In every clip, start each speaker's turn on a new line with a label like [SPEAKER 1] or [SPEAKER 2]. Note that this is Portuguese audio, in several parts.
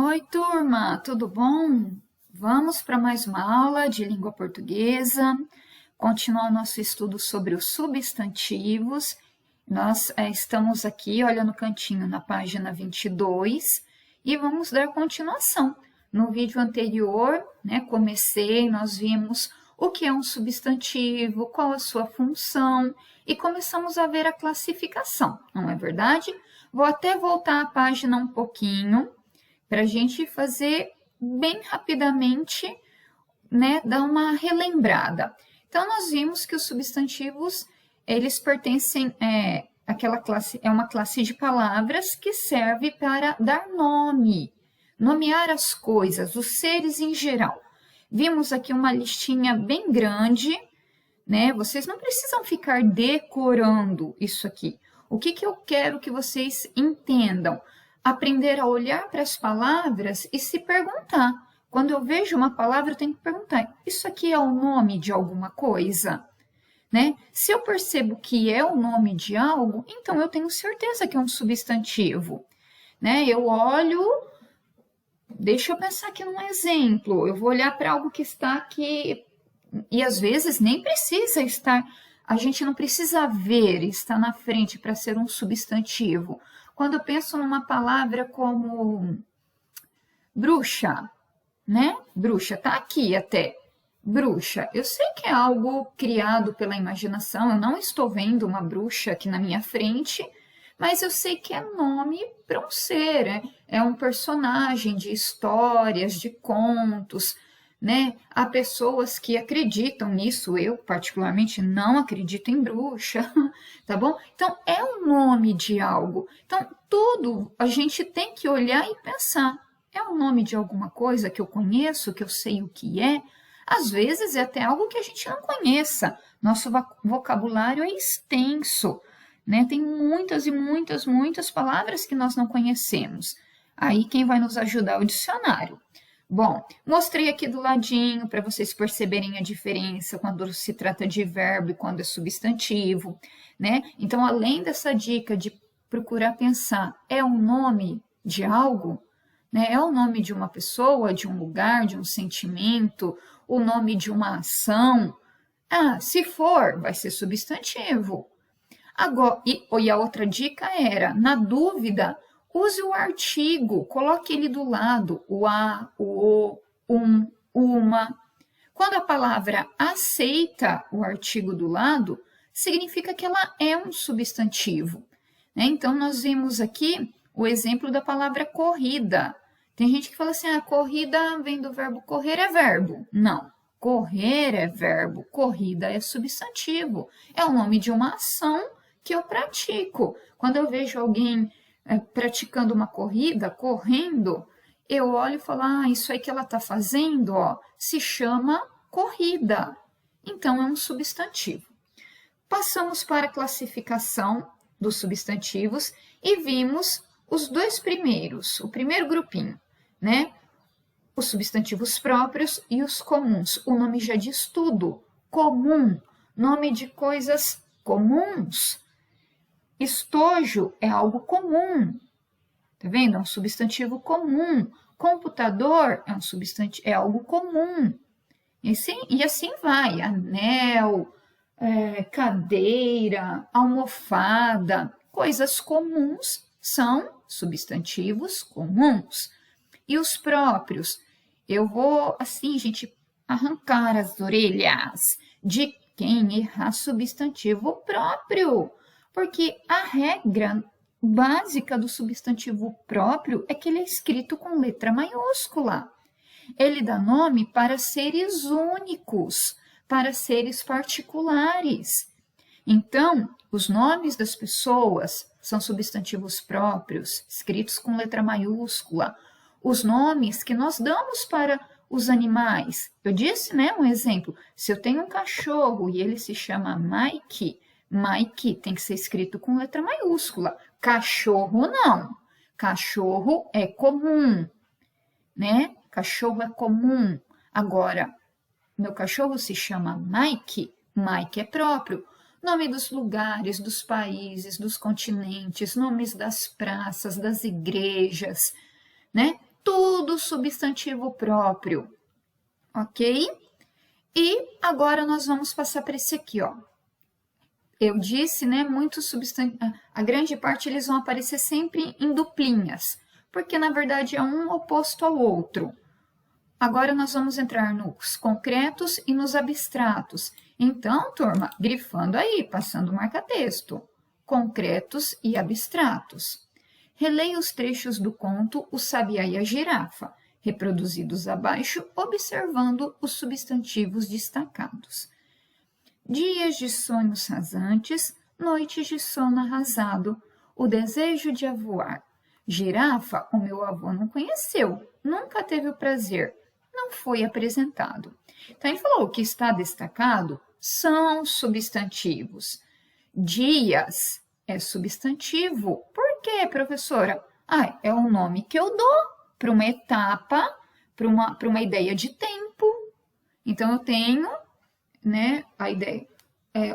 [SPEAKER 1] Oi, turma, tudo bom? Vamos para mais uma aula de língua portuguesa, continuar o nosso estudo sobre os substantivos. Nós estamos aqui, olha no cantinho, na página 22, e vamos dar continuação. No vídeo anterior, nós vimos o que é um substantivo, qual a sua função, e começamos a ver a classificação, não é verdade? Vou até voltar a página um pouquinho, para a gente fazer bem rapidamente, dar uma relembrada. Então, nós vimos que os substantivos, eles pertencem àquela classe, é uma classe de palavras que serve para dar nome, nomear as coisas, os seres em geral. Vimos aqui uma listinha bem grande, Vocês não precisam ficar decorando isso aqui. O que eu quero que vocês entendam? Aprender a olhar para as palavras e se perguntar. Quando eu vejo uma palavra, eu tenho que perguntar, isso aqui é o nome de alguma coisa? Se eu percebo que é o nome de algo, então eu tenho certeza que é um substantivo. Eu olho, deixa eu pensar aqui num exemplo, eu vou olhar para algo que está aqui, e às vezes nem precisa estar, a gente não precisa ver, estar na frente para ser um substantivo. Quando eu penso numa palavra como bruxa, Bruxa, tá aqui até. Bruxa, eu sei que é algo criado pela imaginação, eu não estou vendo uma bruxa aqui na minha frente, mas eu sei que é nome para um ser, é um personagem de histórias, de contos, Há pessoas que acreditam nisso, eu particularmente não acredito em bruxa, tá bom? Então, é o nome de algo. Então, tudo a gente tem que olhar e pensar. É o nome de alguma coisa que eu conheço, que eu sei o que é? Às vezes é até algo que a gente não conheça. Nosso vocabulário é extenso, Tem muitas e muitas palavras que nós não conhecemos. Aí, quem vai nos ajudar é o dicionário. Bom, mostrei aqui do ladinho para vocês perceberem a diferença quando se trata de verbo e quando é substantivo, Então, além dessa dica de procurar pensar, é o nome de algo? É o nome de uma pessoa, de um lugar, de um sentimento, o nome de uma ação? Se for, vai ser substantivo. Agora, e a outra dica era, na dúvida, use o artigo, coloque ele do lado, o a, o, uma. Quando a palavra aceita o artigo do lado, significa que ela é um substantivo. Então, nós vimos aqui o exemplo da palavra corrida. Tem gente que fala assim, corrida vem do verbo correr, é verbo. Não, correr é verbo, corrida é substantivo. É o nome de uma ação que eu pratico. Quando eu vejo alguém praticando uma corrida, correndo, eu olho e falo, isso aí que ela está fazendo, se chama corrida. Então, é um substantivo. Passamos para a classificação dos substantivos e vimos os dois primeiros, o primeiro grupinho, Os substantivos próprios e os comuns. O nome já diz tudo. Comum, nome de coisas comuns. Estojo é algo comum, tá vendo? É um substantivo comum. Computador é um substantivo, é algo comum. E assim vai. Anel, cadeira, almofada, coisas comuns são substantivos comuns. E os próprios, eu vou, assim, gente, arrancar as orelhas de quem errar substantivo próprio. Porque a regra básica do substantivo próprio é que ele é escrito com letra maiúscula. Ele dá nome para seres únicos, para seres particulares. Então, os nomes das pessoas são substantivos próprios, escritos com letra maiúscula. Os nomes que nós damos para os animais. Eu disse, um exemplo, se eu tenho um cachorro e ele se chama Mike, Mike tem que ser escrito com letra maiúscula. Cachorro não. Cachorro é comum, Cachorro é comum. Agora, meu cachorro se chama Mike, Mike é próprio. Nome dos lugares, dos países, dos continentes, nomes das praças, das igrejas, tudo substantivo próprio, ok? E agora nós vamos passar para esse aqui, ó. Eu disse, né, muitos substantivos, a grande parte eles vão aparecer sempre em duplinhas, porque na verdade é um oposto ao outro. Agora nós vamos entrar nos concretos e nos abstratos. Então, turma, grifando aí, passando o marca-texto. Concretos e abstratos. Releia os trechos do conto O Sabiá e a Girafa, reproduzidos abaixo, observando os substantivos destacados. Dias de sonhos rasantes, noites de sono arrasado, o desejo de voar. Girafa, o meu avô não conheceu, nunca teve o prazer, não foi apresentado. Então, ele falou que está destacado são substantivos. Dias é substantivo. Por quê, professora? É o nome que eu dou para uma etapa, para uma ideia de tempo. Então, eu tenho, né, a ideia,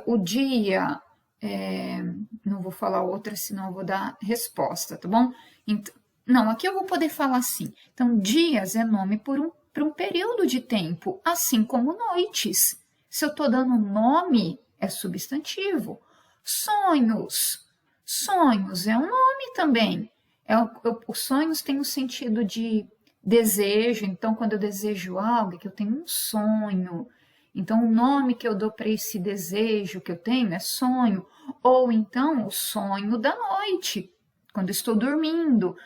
[SPEAKER 1] o dia, não vou falar outra, senão eu vou dar resposta, tá bom? Então, não, aqui eu vou poder falar assim. Então, dias é nome para um período de tempo, assim como noites. Se eu estou dando nome, é substantivo. Sonhos. Sonhos é um nome também. Os sonhos têm o sentido de desejo. Então, quando eu desejo algo, é que eu tenho um sonho. Então, o nome que eu dou para esse desejo que eu tenho é sonho. Ou então, o sonho da noite, quando eu estou dormindo.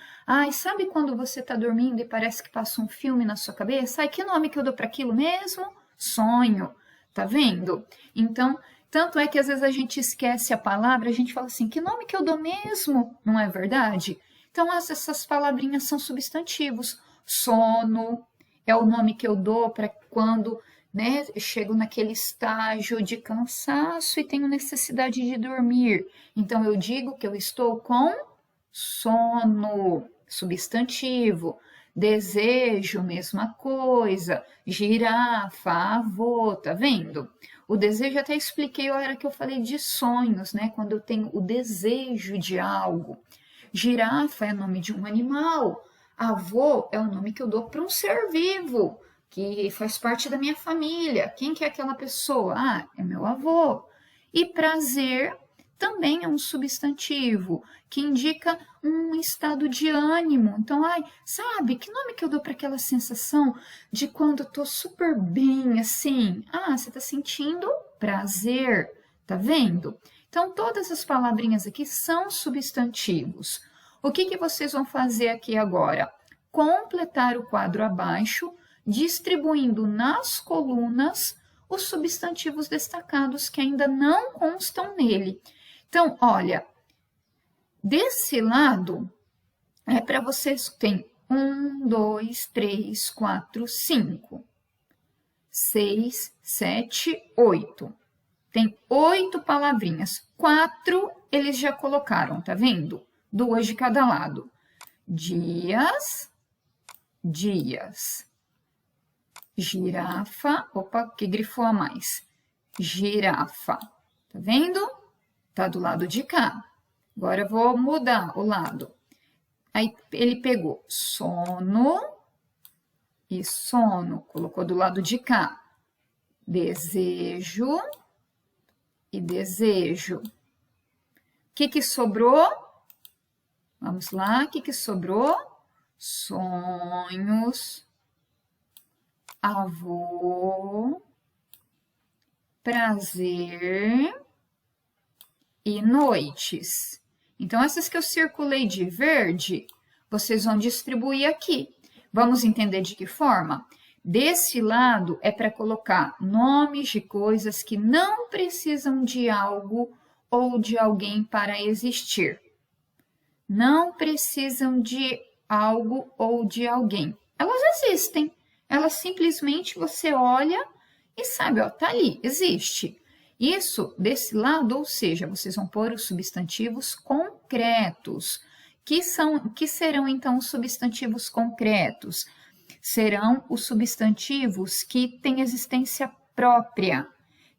[SPEAKER 1] Sabe quando você está dormindo e parece que passa um filme na sua cabeça? Que nome que eu dou para aquilo mesmo? Sonho. Tá vendo? Então, tanto é que às vezes a gente esquece a palavra, a gente fala assim, que nome que eu dou mesmo? Não é verdade? Então, essas palavrinhas são substantivos. Sono é o nome que eu dou para quando, né, eu chego naquele estágio de cansaço e tenho necessidade de dormir. Então, eu digo que eu estou com sono, substantivo. Desejo, mesma coisa. Girafa, avô, tá vendo? O desejo, até expliquei a hora que eu falei de sonhos, né? Quando eu tenho o desejo de algo. Girafa é nome de um animal. Avô é o nome que eu dou para um ser vivo, que faz parte da minha família. Quem que é aquela pessoa? É meu avô. E prazer também é um substantivo que indica um estado de ânimo. Então, sabe, que nome que eu dou para aquela sensação de quando eu tô super bem, assim? Você tá sentindo prazer, tá vendo? Então, todas as palavrinhas aqui são substantivos. O que vocês vão fazer aqui agora? Completar o quadro abaixo, distribuindo nas colunas os substantivos destacados que ainda não constam nele. Então, olha, desse lado, para vocês, tem 1, 2, 3, 4, 5, 6, 7, 8. Tem 8 palavrinhas. 4 eles já colocaram, tá vendo? 2 de cada lado. Dias, dias. Girafa, opa, que grifou a mais. Girafa, tá vendo? Tá do lado de cá. Agora eu vou mudar o lado. Aí ele pegou sono e sono, colocou do lado de cá. Desejo e desejo. O que sobrou? Vamos lá, o que sobrou? Sonhos, avô, prazer e noites. Então, essas que eu circulei de verde, vocês vão distribuir aqui. Vamos entender de que forma? Desse lado é para colocar nomes de coisas que não precisam de algo ou de alguém para existir. Não precisam de algo ou de alguém. Elas existem. Elas simplesmente você olha e sabe, tá ali, existe. Isso desse lado, ou seja, vocês vão pôr os substantivos concretos. Que serão então os substantivos concretos? Serão os substantivos que têm existência própria,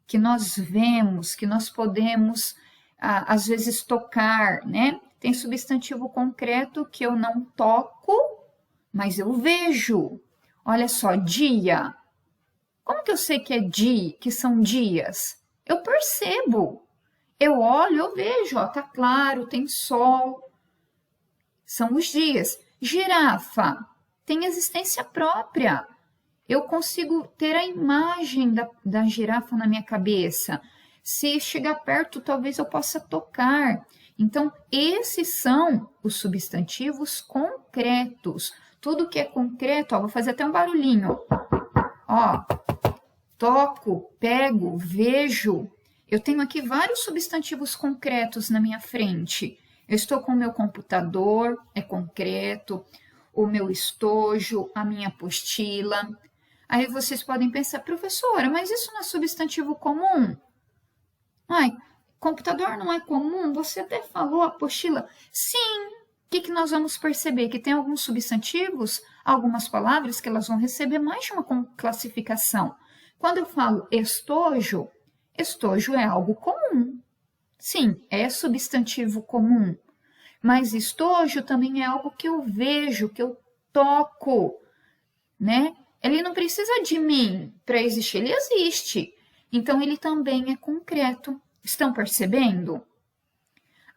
[SPEAKER 1] que nós vemos, que nós podemos, às vezes, tocar, né? Tem substantivo concreto que eu não toco, mas eu vejo. Olha só, dia. Como que eu sei que é dia, que são dias? Eu percebo. Eu olho, eu vejo, ó, tá claro, tem sol. São os dias. Girafa tem existência própria. Eu consigo ter a imagem da girafa na minha cabeça. Se chegar perto, talvez eu possa tocar. Então, esses são os substantivos concretos. Tudo que é concreto, ó, vou fazer até um barulhinho. Ó, toco, pego, vejo. Eu tenho aqui vários substantivos concretos na minha frente. Eu estou com o meu computador, é concreto, o meu estojo, a minha apostila. Aí vocês podem pensar, professora, mas isso não é substantivo comum? Ai, computador não é comum? Você até falou apostila. Sim, o que nós vamos perceber? Que tem alguns substantivos, algumas palavras que elas vão receber mais de uma classificação. Quando eu falo estojo, estojo é algo comum. Sim, é substantivo comum. Mas estojo também é algo que eu vejo, que eu toco, né? Ele não precisa de mim para existir, ele existe. Então, ele também é concreto. Estão percebendo?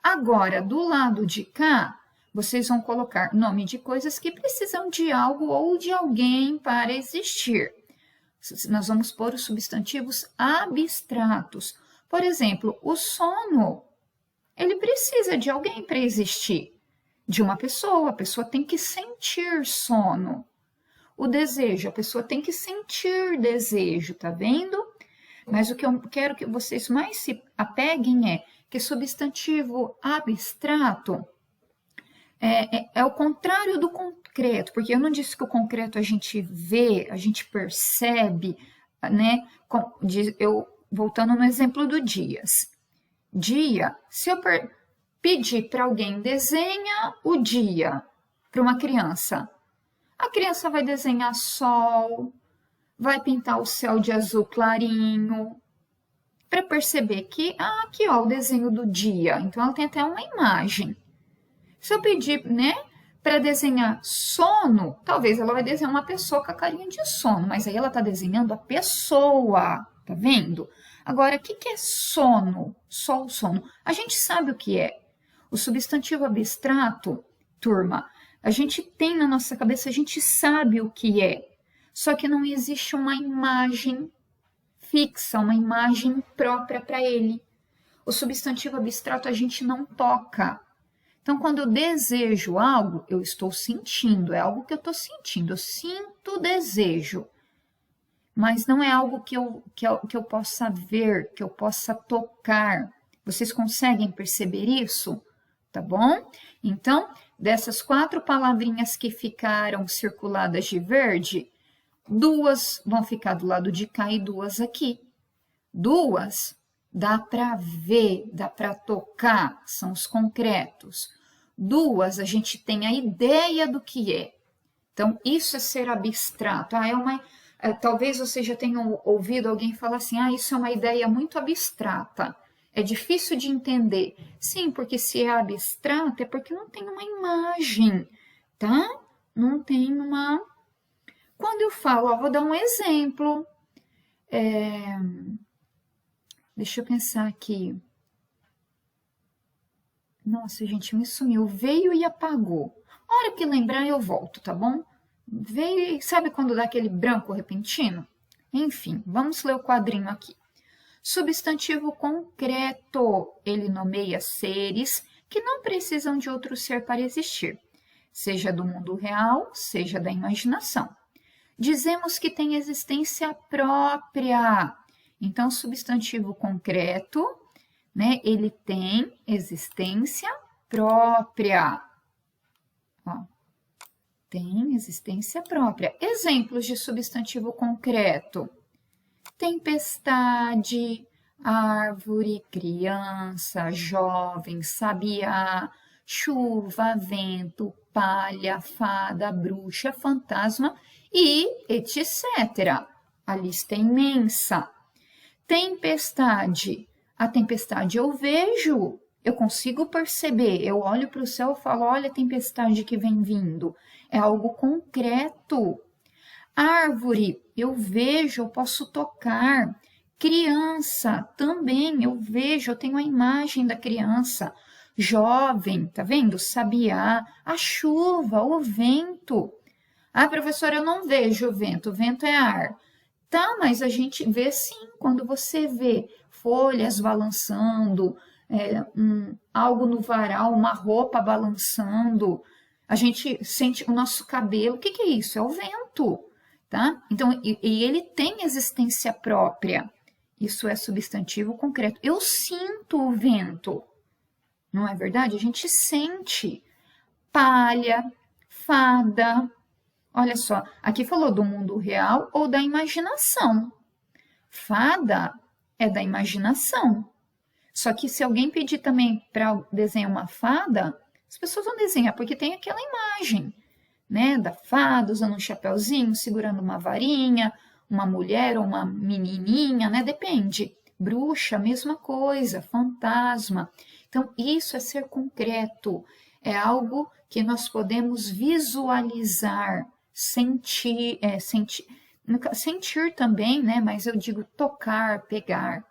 [SPEAKER 1] Agora, do lado de cá, vocês vão colocar nome de coisas que precisam de algo ou de alguém para existir. Nós vamos pôr os substantivos abstratos. Por exemplo, o sono, ele precisa de alguém para existir. De uma pessoa, a pessoa tem que sentir sono. O desejo, a pessoa tem que sentir desejo, tá vendo? Mas o que eu quero que vocês mais se apeguem é que substantivo abstrato é o contrário do concreto, porque eu não disse que o concreto a gente vê, a gente percebe, né? Voltando no exemplo do dias. Dia, se eu pedir para alguém desenha o dia para uma criança, a criança vai desenhar sol, vai pintar o céu de azul clarinho, para perceber que, aqui ó, o desenho do dia, então ela tem até uma imagem. Se eu pedir, né, para desenhar sono, talvez ela vai desenhar uma pessoa com a carinha de sono, mas aí ela está desenhando a pessoa, tá vendo? Agora, o que é sono? Só o sono. A gente sabe o que é. O substantivo abstrato, turma, a gente tem na nossa cabeça, a gente sabe o que é. Só que não existe uma imagem fixa, uma imagem própria para ele. O substantivo abstrato a gente não toca. Então, quando eu desejo algo, eu estou sentindo, é algo que eu estou sentindo, eu sinto desejo. Mas não é algo que eu possa ver, que eu possa tocar. Vocês conseguem perceber isso? Tá bom? Então, dessas 4 palavrinhas que ficaram circuladas de verde, 2 vão ficar do lado de cá e 2 aqui. 2 dá para ver, dá para tocar, são os concretos. 2 a gente tem a ideia do que é. Então, isso é ser abstrato. Talvez você já tenha ouvido alguém falar assim, isso é uma ideia muito abstrata. É difícil de entender. Sim, porque se é abstrato é porque não tem uma imagem, tá? Não tem uma... Quando eu falo, vou dar um exemplo. Deixa eu pensar aqui. Nossa, gente, me sumiu. Veio e apagou. A hora que lembrar, eu volto, tá bom? Veio e sabe quando dá aquele branco repentino? Enfim, vamos ler o quadrinho aqui. Substantivo concreto. Ele nomeia seres que não precisam de outro ser para existir, seja do mundo real, seja da imaginação. Dizemos que tem existência própria. Então, substantivo concreto, né? Ele tem existência própria. Ó, tem existência própria. Exemplos de substantivo concreto. Tempestade, árvore, criança, jovem, sabiá, chuva, vento, palha, fada, bruxa, fantasma e etc. A lista é imensa. Tempestade. A tempestade eu vejo, Eu consigo perceber, eu olho para o céu e falo, olha a tempestade que vem vindo. É algo concreto. Árvore, eu vejo, eu posso tocar. Criança, também, eu vejo, eu tenho a imagem da criança. Jovem, tá vendo? Sabiá, a chuva, o vento. Ah, professora, eu não vejo o vento é ar. Tá, mas a gente vê sim, quando você vê folhas balançando, algo no varal, uma roupa balançando, a gente sente o nosso cabelo. O que é isso? É o vento, tá? Então, e ele tem existência própria. Isso é substantivo concreto. Eu sinto o vento, não é verdade? A gente sente. Palha, fada. Olha só, aqui falou do mundo real ou da imaginação. Fada é da imaginação. Só que se alguém pedir também para desenhar uma fada, as pessoas vão desenhar, porque tem aquela imagem, né, da fada usando um chapéuzinho, segurando uma varinha, uma mulher ou uma menininha, né, depende. Bruxa, mesma coisa, fantasma. Então, isso é ser concreto, é algo que nós podemos visualizar, sentir, sentir também, né, mas eu digo tocar, pegar.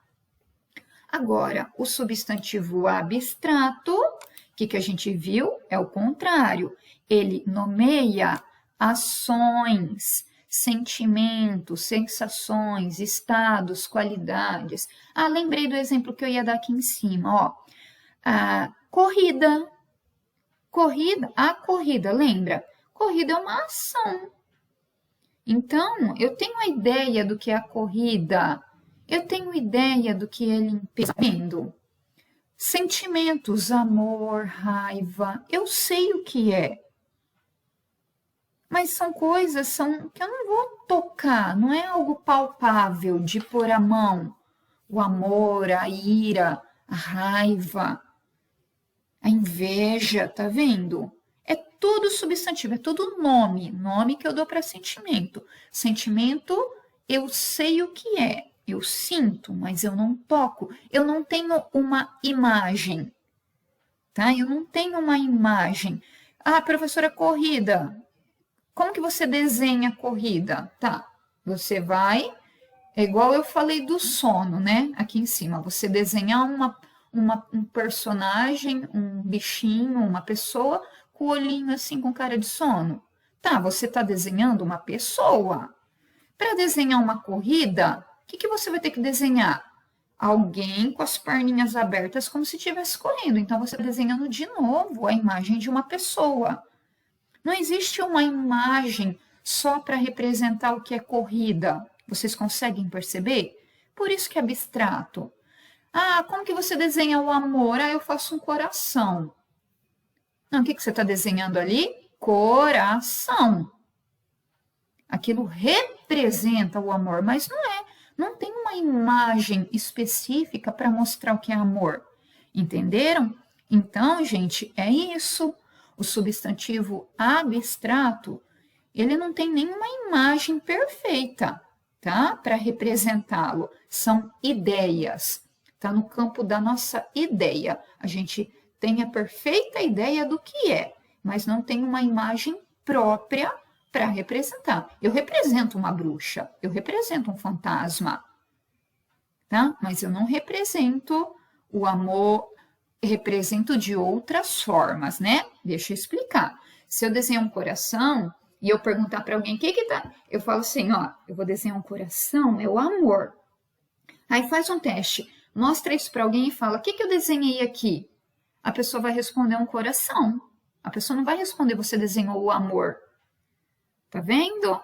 [SPEAKER 1] Agora, o substantivo abstrato, o que a gente viu? É o contrário. Ele nomeia ações, sentimentos, sensações, estados, qualidades. Ah, lembrei do exemplo que eu ia dar aqui em cima, ó. A corrida. A corrida, lembra? Corrida é uma ação. Então, eu tenho a ideia do que é a corrida. Eu tenho ideia do que é limpeza. Sentimentos, amor, raiva, eu sei o que é. Mas são coisas que eu não vou tocar, não é algo palpável de pôr a mão. O amor, a ira, a raiva, a inveja, tá vendo? É tudo substantivo, é tudo nome que eu dou para sentimento. Sentimento, eu sei o que é. Eu sinto, mas eu não toco. Eu não tenho uma imagem, tá? Eu não tenho uma imagem. Ah, professora, corrida. Como que você desenha a corrida? Tá, você vai... É igual eu falei do sono, né? Aqui em cima. Você desenhar um personagem, um bichinho, uma pessoa com o olhinho assim, com cara de sono. Tá, você está desenhando uma pessoa. Para desenhar uma corrida... O que você vai ter que desenhar? Alguém com as perninhas abertas como se estivesse correndo. Então, você está desenhando de novo a imagem de uma pessoa. Não existe uma imagem só para representar o que é corrida. Vocês conseguem perceber? Por isso que é abstrato. Ah, como que você desenha o amor? Ah, eu faço um coração. Não, o que você está desenhando ali? Coração. Aquilo representa o amor, mas não é. Não tem uma imagem específica para mostrar o que é amor. Entenderam? Então, gente, é isso. O substantivo abstrato, ele não tem nenhuma imagem perfeita, tá? Para representá-lo. São ideias. Está no campo da nossa ideia. A gente tem a perfeita ideia do que é, mas não tem uma imagem própria para representar. Eu represento uma bruxa, eu represento um fantasma, tá? Mas eu não represento o amor, represento de outras formas, né? Deixa eu explicar. Se eu desenhar um coração e eu perguntar para alguém o que tá, eu falo assim, ó, eu vou desenhar um coração, é o amor. Aí faz um teste, mostra isso para alguém e fala, o que eu desenhei aqui? A pessoa vai responder um coração. A pessoa não vai responder, você desenhou o amor. Tá vendo?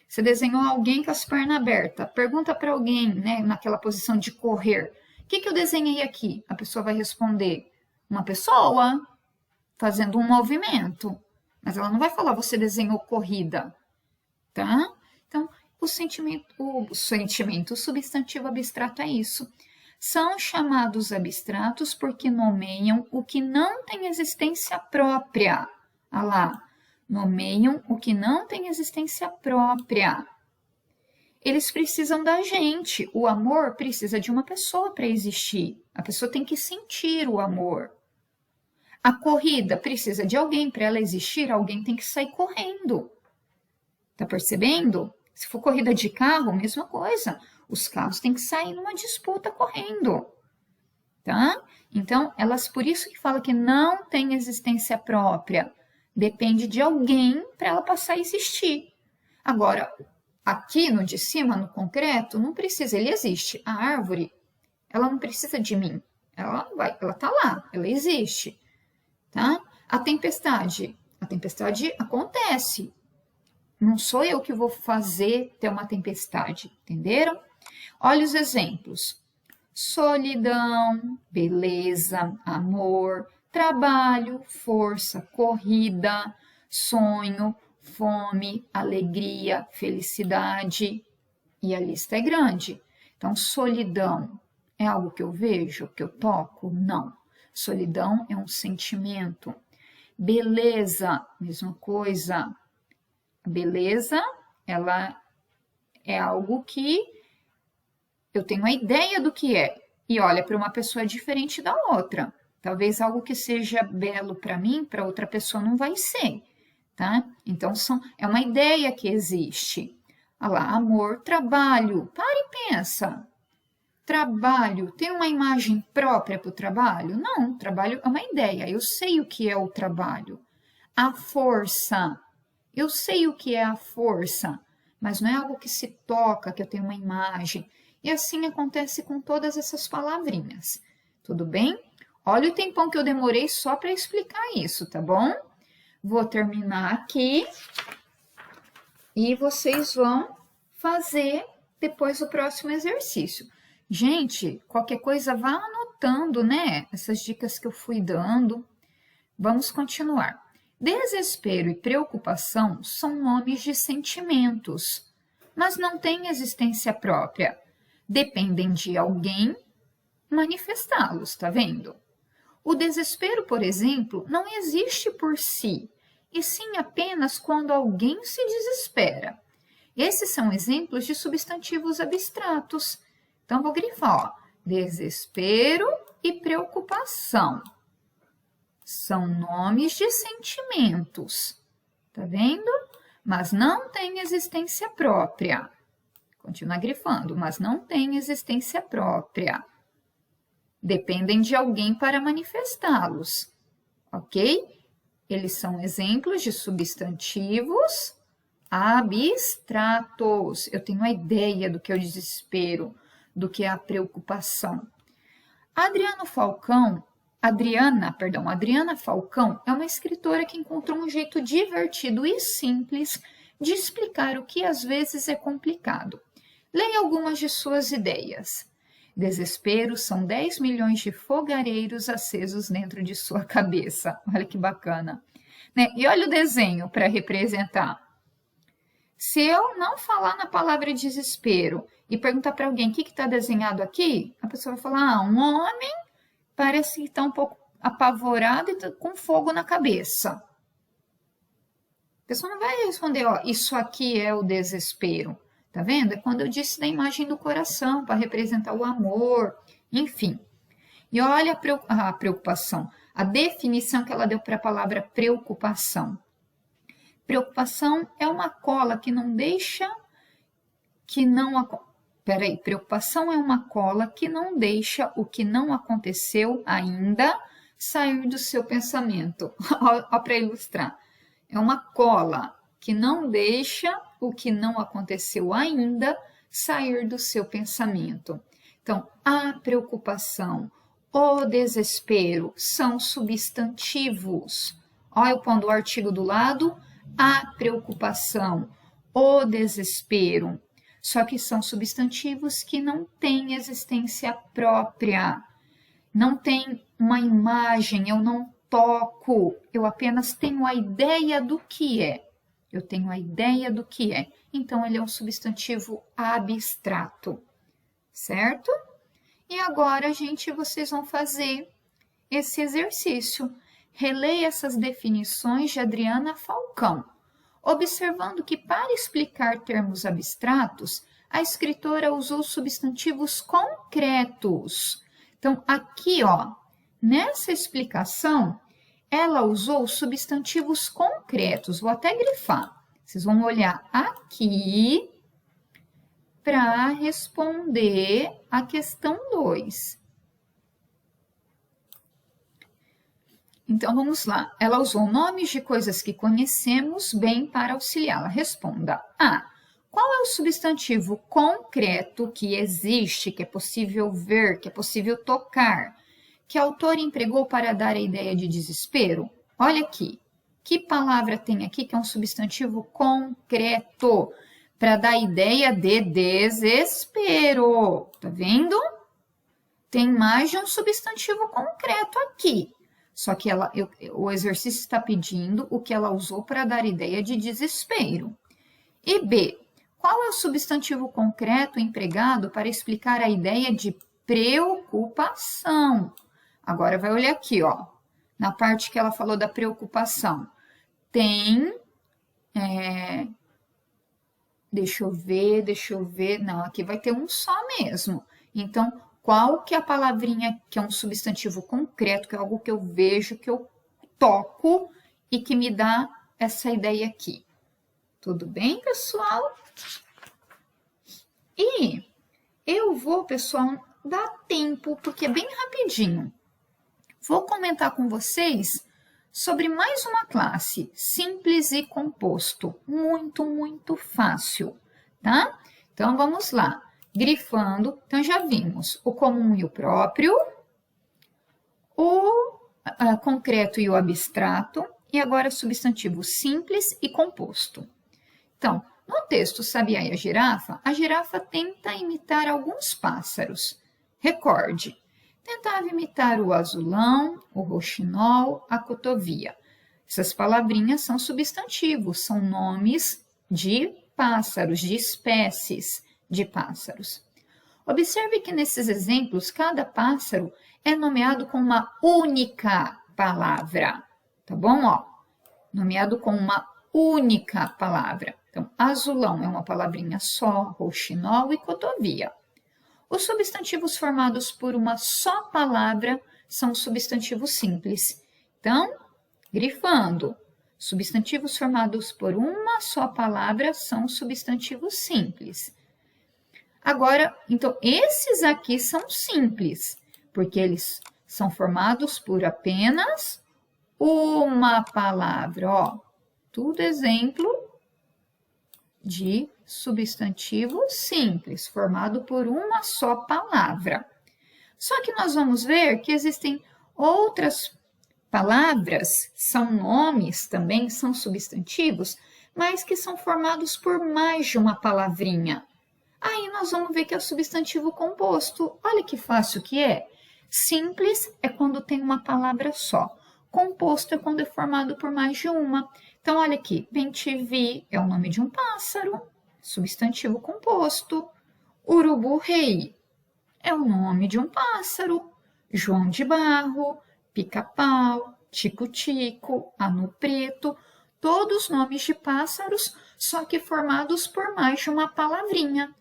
[SPEAKER 1] Você desenhou alguém com as pernas abertas. Pergunta para alguém, né, naquela posição de correr. O que eu desenhei aqui? A pessoa vai responder. Uma pessoa fazendo um movimento. Mas ela não vai falar, você desenhou corrida. Tá? Então, o substantivo abstrato é isso. São chamados abstratos porque nomeiam o que não tem existência própria. Olha lá. Nomeiam o que não tem existência própria. eles precisam da gente. O amor precisa de uma pessoa para existir. A pessoa tem que sentir o amor. A corrida precisa de alguém para ela existir, alguém tem que sair correndo. Tá percebendo? Se for corrida de carro, mesma coisa. Os carros têm que sair numa disputa correndo. Tá? Então, elas por isso que fala que não tem existência própria. Depende de alguém para ela passar a existir. Agora, aqui no de cima, no concreto, não precisa, ele existe. A árvore, ela não precisa de mim. Ela tá lá, ela existe. Tá? A tempestade acontece. Não sou eu que vou fazer ter uma tempestade, entenderam? Olha os exemplos. Solidão, beleza, amor, trabalho, força, corrida, sonho, fome, alegria, felicidade. E a lista é grande. Então, solidão é algo que eu vejo, que eu toco? Não. Solidão é um sentimento. Beleza, mesma coisa. A beleza, ela é algo que eu tenho a ideia do que é. E olha, para uma pessoa é diferente da outra. Talvez algo que seja belo para mim, para outra pessoa não vai ser. Tá? Então, é uma ideia que existe. Olha lá, amor, trabalho. Para e pensa. Trabalho, tem uma imagem própria para o trabalho? Não, trabalho é uma ideia. Eu sei o que é o trabalho. A força. Eu sei o que é a força, mas não é algo que se toca, que eu tenho uma imagem. E assim acontece com todas essas palavrinhas. Tudo bem? Olha o tempão que eu demorei só para explicar isso, tá bom? Vou terminar aqui e vocês vão fazer depois o próximo exercício. Gente, qualquer coisa vá anotando, né? Essas dicas que eu fui dando. Vamos continuar. Desespero e preocupação são nomes de sentimentos, mas não têm existência própria. Dependem de alguém manifestá-los, tá vendo? O desespero, por exemplo, não existe por si, e sim apenas quando alguém se desespera. Esses são exemplos de substantivos abstratos. Então, vou grifar, ó, desespero e preocupação. São nomes de sentimentos, tá vendo? Mas não têm existência própria. Continua grifando, mas não têm existência própria. Dependem de alguém para manifestá-los, ok? Eles são exemplos de substantivos abstratos. Eu tenho a ideia do que é o desespero, do que é a preocupação. Adriana Falcão é uma escritora que encontrou um jeito divertido e simples de explicar o que às vezes é complicado. Leia algumas de suas ideias. Desespero são 10 milhões de fogareiros acesos dentro de sua cabeça. Olha que bacana. Né? E olha o desenho para representar. Se eu não falar na palavra desespero e perguntar para alguém o que está desenhado aqui, a pessoa vai falar, um homem parece que está um pouco apavorado e com fogo na cabeça. A pessoa não vai responder, ó, isso aqui é o desespero. Tá vendo? É quando eu disse da imagem do coração, para representar o amor, enfim. E olha a preocupação, a definição que ela deu para a palavra preocupação. Preocupação é uma cola que não deixa preocupação é uma cola que não deixa o que não aconteceu ainda sair do seu pensamento. Ó, para ilustrar. É uma cola que não deixa o que não aconteceu ainda sair do seu pensamento. Então, a preocupação, o desespero são substantivos. Olha eu pondo o artigo do lado, a preocupação, o desespero. Só que são substantivos que não têm existência própria. Não tem uma imagem, eu não toco, eu apenas tenho a ideia do que é. Eu tenho a ideia do que é. Então, ele é um substantivo abstrato, certo? E agora, gente, vocês vão fazer esse exercício. Releia essas definições de Adriana Falcão, observando que para explicar termos abstratos, a escritora usou substantivos concretos. Então, aqui, ó, nessa explicação, ela usou substantivos concretos. Vou até grifar. Vocês vão olhar aqui para responder a questão 2. Então, vamos lá. Ela usou nomes de coisas que conhecemos bem para auxiliá-la. Responda. A. Qual é o substantivo concreto que existe, que é possível ver, que é possível tocar, que a autora empregou para dar a ideia de desespero? Olha aqui. Que palavra tem aqui que é um substantivo concreto para dar a ideia de desespero? Tá vendo? Tem mais de um substantivo concreto aqui. Só que o exercício está pedindo o que ela usou para dar ideia de desespero. E B, qual é o substantivo concreto empregado para explicar a ideia de preocupação? Agora vai olhar aqui, ó, na parte que ela falou da preocupação. Tem, deixa eu ver, não, aqui vai ter um só mesmo. Então, qual que é a palavrinha que é um substantivo concreto, que é algo que eu vejo, que eu toco e que me dá essa ideia aqui? Tudo bem, pessoal? E eu vou, pessoal, dar tempo, porque é bem rapidinho. Vou comentar com vocês sobre mais uma classe, simples e composto. Muito, muito fácil, tá? Então, vamos lá. Grifando, então já vimos o comum e o próprio, o concreto e o abstrato, e agora substantivo simples e composto. Então, no texto Sabiá e a girafa tenta imitar alguns pássaros. Recorde, tentava imitar o azulão, o roxinol, a cotovia. Essas palavrinhas são substantivos, são nomes de pássaros, de espécies de pássaros. Observe que nesses exemplos, cada pássaro é nomeado com uma única palavra, tá bom? Ó, nomeado com uma única palavra. Então, azulão é uma palavrinha só, roxinol e cotovia. Os substantivos formados por uma só palavra são substantivos simples. Então, grifando, substantivos formados por uma só palavra são substantivos simples. Agora, então, esses aqui são simples, porque eles são formados por apenas uma palavra, ó. Tudo exemplo de substantivo simples, formado por uma só palavra. Só que nós vamos ver que existem outras palavras, são nomes também, são substantivos, mas que são formados por mais de uma palavrinha. Aí nós vamos ver que é o substantivo composto. Olha que fácil que é. Simples é quando tem uma palavra só. Composto é quando é formado por mais de uma. Então, olha aqui, bem-te-vi é o nome de um pássaro, substantivo composto. Urubu-rei é o nome de um pássaro. João de Barro, pica-pau, tico-tico, anu preto, todos nomes de pássaros, só que formados por mais de uma palavrinha.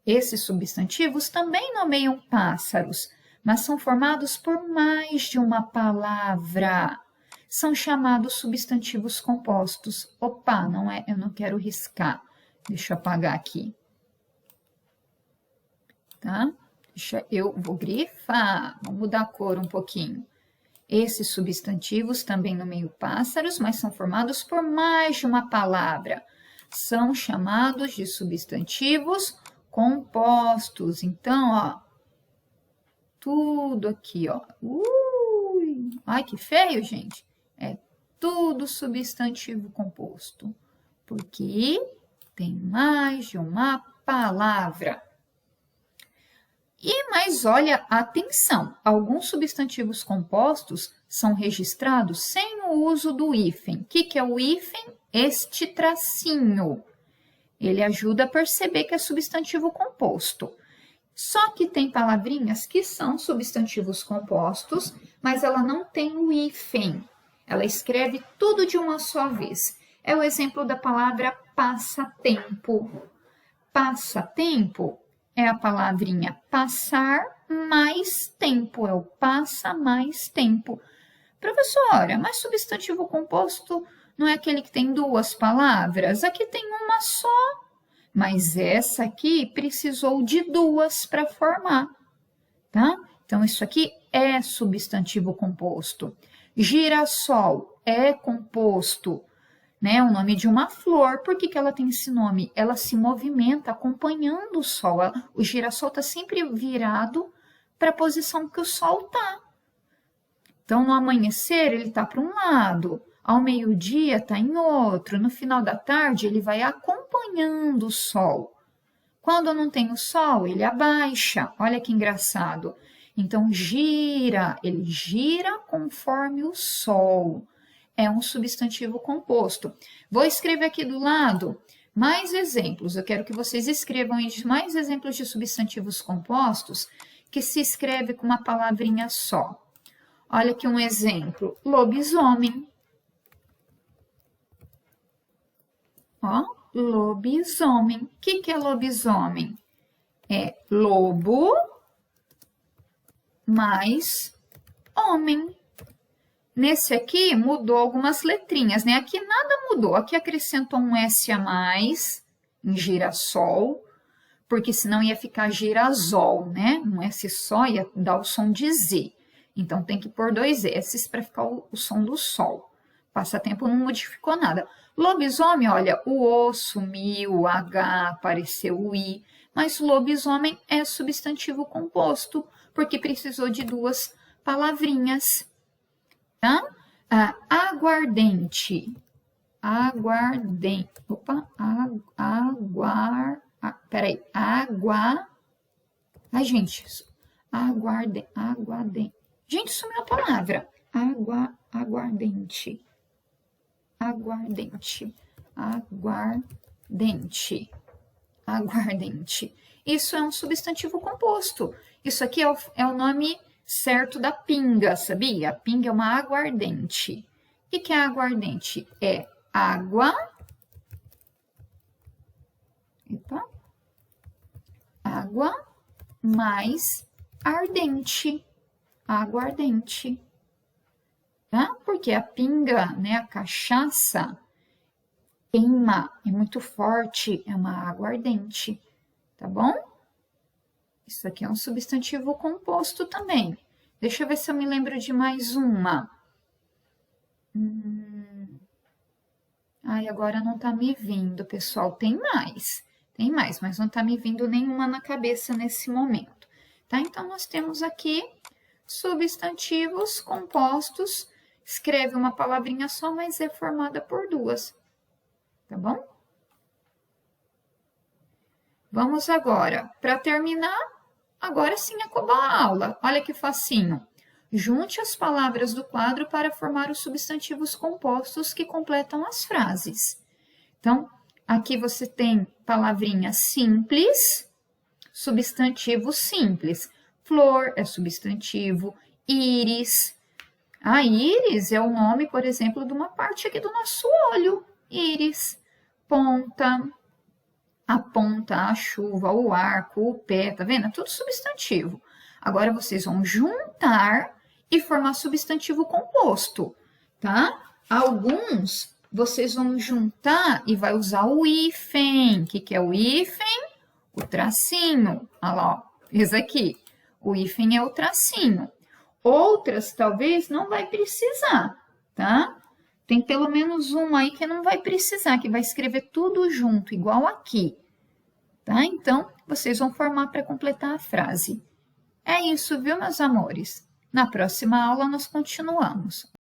[SPEAKER 1] Esses substantivos também nomeiam pássaros, mas são formados por mais de uma palavra. São chamados substantivos compostos. Opa, não é, eu não quero riscar. Deixa eu apagar aqui. Tá? Eu vou grifar, vou mudar a cor um pouquinho. Esses substantivos também nomeiam pássaros, mas são formados por mais de uma palavra. São chamados de substantivos compostos. Então, ó, tudo aqui, ó. Ai, que feio, gente. É tudo substantivo composto, porque tem mais de uma palavra. Mas olha, atenção, alguns substantivos compostos são registrados sem o uso do hífen. O que é o hífen? Este tracinho. Ele ajuda a perceber que é substantivo composto. Só que tem palavrinhas que são substantivos compostos, mas ela não tem o hífen. Ela escreve tudo de uma só vez. É o exemplo da palavra passatempo. passatempo é a palavrinha passar mais tempo, é o passa mais tempo. Professora, mas substantivo composto não é aquele que tem duas palavras? Aqui tem uma só, mas essa aqui precisou de duas para formar, tá? Então, isso aqui é substantivo composto. Girassol é composto, né? O nome de uma flor. Por que ela tem esse nome? Ela se movimenta acompanhando o sol. O girassol está sempre virado para a posição que o sol está. Então, no amanhecer, ele está para um lado, ao meio-dia está em outro, no final da tarde, ele vai acompanhando o sol. Quando não tem o sol, ele abaixa. Olha que engraçado. Então, gira, ele gira conforme o sol. É um substantivo composto. Vou escrever aqui do lado mais exemplos. Eu quero que vocês escrevam aí mais exemplos de substantivos compostos que se escreve com uma palavrinha só. Olha aqui um exemplo. Lobisomem. Ó, lobisomem. O que é lobisomem? É lobo mais homem. Nesse aqui mudou algumas letrinhas, né? Aqui nada mudou. Aqui acrescentou um S a mais em girassol, porque senão ia ficar girasol, né? Um S só ia dar o som de Z. Então tem que pôr dois S para ficar o som do sol. Passatempo não modificou nada. Lobisomem, olha, o O sumiu, o H apareceu o I, mas lobisomem é substantivo composto, porque precisou de duas palavrinhas, tá? Aguardente. Aguardente. Opa, peraí. Ai, gente. Aguardente. Gente, sumiu a palavra. Aguardente. Aguardente. Aguardente. Aguardente. Isso é um substantivo composto. Isso aqui é o nome certo da pinga, sabia? A pinga é uma aguardente. O que é aguardente? É água. Epa. Água mais ardente. Aguardente. Tá? Porque a pinga, né, a cachaça, queima, é muito forte, é uma aguardente, tá bom? Isso aqui é um substantivo composto também. Deixa eu ver se eu me lembro de mais uma. Ai, agora não tá me vindo, pessoal. Tem mais, mas não tá me vindo nenhuma na cabeça nesse momento. Tá? Então, nós temos aqui substantivos compostos. Escreve uma palavrinha só, mas é formada por duas. Tá bom? Vamos agora, para terminar, agora sim acabar a aula. Olha que facinho. Junte as palavras do quadro para formar os substantivos compostos que completam as frases. Então, aqui você tem palavrinha simples, substantivo simples. Flor é substantivo, íris. A íris é o nome, por exemplo, de uma parte aqui do nosso olho. Íris, ponta, a ponta, a chuva, o arco, o pé, tá vendo? É tudo substantivo. Agora, vocês vão juntar e formar substantivo composto, tá? Alguns, vocês vão juntar e vai usar o hífen. O que é o hífen? O tracinho. Olha lá, ó, esse aqui. O hífen é o tracinho. Outras, talvez, não vai precisar, tá? Tem pelo menos uma aí que não vai precisar, que vai escrever tudo junto, igual aqui, tá? Então, vocês vão formar para completar a frase. É isso, viu, meus amores? Na próxima aula, nós continuamos.